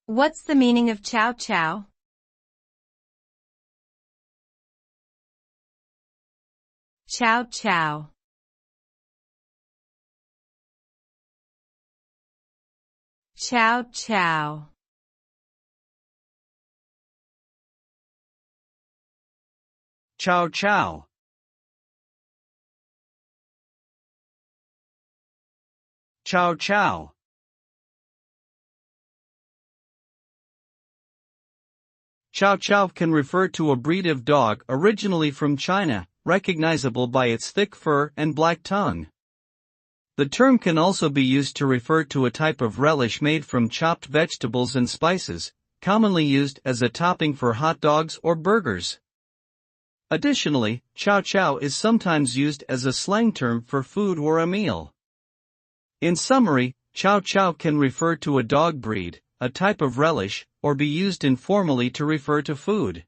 What's the meaning of chow chow? Chow chow. Chow chow. Chow chow. Chow chow. Chow chow can refer to a breed of dog originally from China, recognizable by its thick fur and black tongue. The term can also be used to refer to a type of relish made from chopped vegetables and spices, commonly used as a topping for hot dogs or burgers. Additionally, chow chow is sometimes used as a slang term for food or a meal. In summary, chow chow can refer to a dog breed, a type of relish, or be used informally to refer to food.